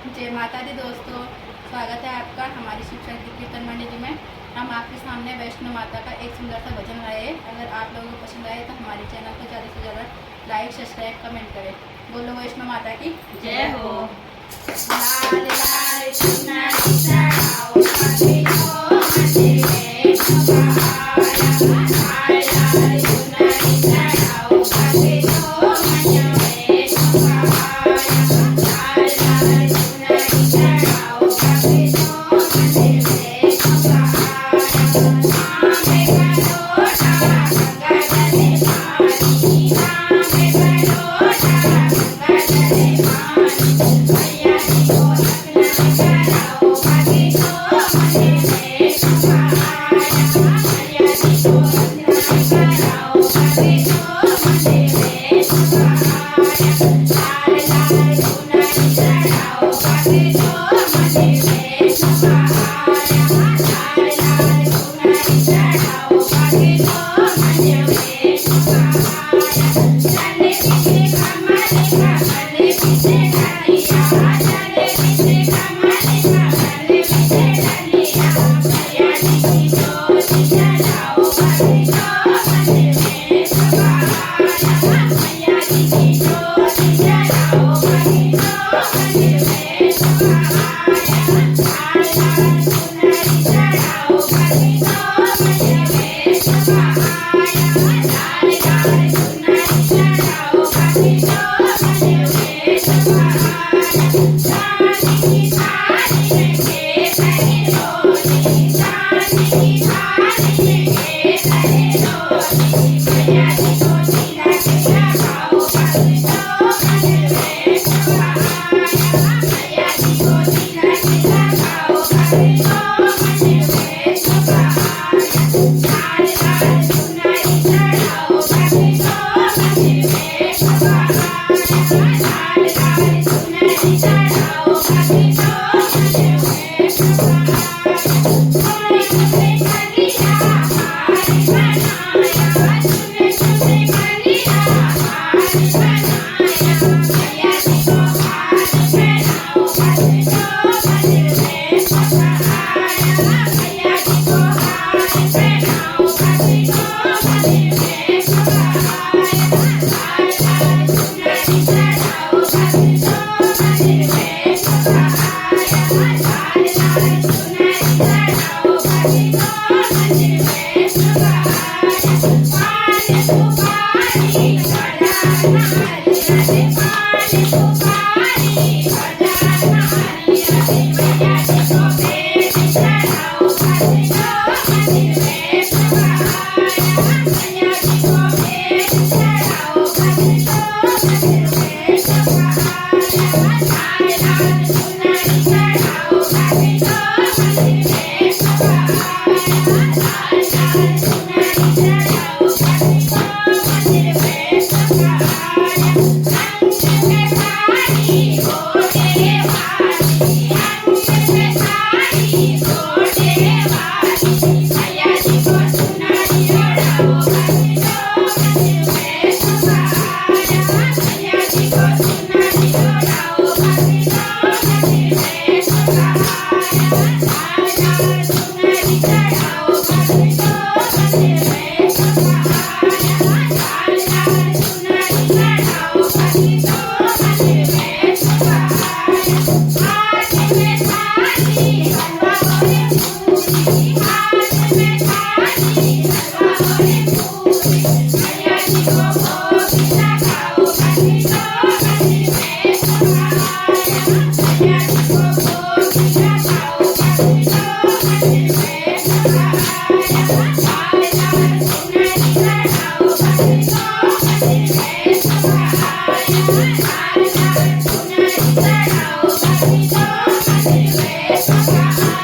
जय माता दी दोस्तों, स्वागत है आपका हमारी शिक्षा की कीर्तन मंडली में। हम आपके सामने वैष्णो माता का एक सुंदर सा भजन लाए हैं। अगर आप लोगों को पसंद आए तो हमारे चैनल को ज़्यादा से ज़्यादा लाइक, सब्सक्राइब, कमेंट करें। बोलो वैष्णो माता की जय हो। लाल लाल चुनरी चढ़ाओ, काके को मंदिर में सवाया। लाल लाल चुनरी चढ़ाओ, काके को मंदिर में सवाया। लाल लाल चुनरी चढ़ाओ, काके को मंदिर में सवाया। नामे करोड़ा गंगा जले पानी, नामे करोड़ा गंगा जले पानी। मैया जी को स्नान कराओ, काके को मंदिर में सवाया। मैया जी को स्नान कराओ, काके को मंदिर में सवाया। लाल लाल चुनरी चढ़ाओ, काके को मंदिर में सवाया। लाल लाल चुनरी चढ़ाओ, काके को मंदिर में सवाया। चले पीछे कमल का, चले पीछे डलिया, चले पीछे कमल का, चले पीछे डलिया। मैया जी की ज्योति जलाओ, काके को मंदिर में सवाया। मैया जी की ज्योति जलाओ, काके को मंदिर में सवाया। लाल लाल चुनरी चढ़ाओ, काके को मंदिर में सवाया। लाल लाल चुनरी चढ़ाओ, काके को मंदिर में सवाया। चांदी की थाली में केसरी रोटी, चांदी की थाली में केसरी रोटी। मैया जी को तिलक लगाओ, काके को मंदिर में सवाया। मैया जी को तिलक लगाओ, काके को मंदिर में सवाया। लाल लाल चुनरी चढ़ाओ, काके को मंदिर में सवाया। लाल लाल चुनरी चढ़ाओ, काके को मंदिर में सवाया। सोने से कलिया हार बनाया, सोने से कलिया हार बनाया। मैया जी को हार पहनाओ, काके को मंदिर में सवाया। मैया जी को हार पहनाओ, काके को मंदिर में सवाया। लाल लाल चुनरी चढ़ाओ, काके को मंदिर में सवाया। लाल लाल चुनरी चढ़ाओ, काके को मंदिर में सवाया। पान सुपारी गजा नारियल, पान सुपारी गजा नारियल। मैया जी को भेंट चढ़ाओ, काके को मंदिर में सवाया। मैया जी को भेंट चढ़ाओ, काके को मंदिर में सवाया। लाल लाल चुनरी चढ़ाओ, काके को मंदिर में सवाया। लाल लाल चुनरी चढ़ाओ, काके को मंदिर में सवाया। अंग में साड़ी गोटे वाली, अंग में साड़ी गोटे वाली। मैया जी को चुनरी ओढ़ाओ, काके को मंदिर में सवाया। मैया जी को चुनरी ओढ़ाओ, काके को मंदिर में सवाया। लाल लाल चुनरी चढ़ाओ, काके को मंदिर में सवाया। लाल लाल चुनरी चढ़ाओ, काके को मंदिर में सवाया। हाथ में थाली हलवा गोरे पूरी, हाथ में थाली हलवा गोरे पूरी। मैया जी को भोग लगाओ, काके को मंदिर में सवाया। मैया जी को भोग लगाओ, काके को मंदिर में सवाया। लाल लाल चुनरी चढ़ाओ, काके को मंदिर में सवाया। लाल लाल चुनरी चढ़ाओ, काके को मंदिर में सवाया।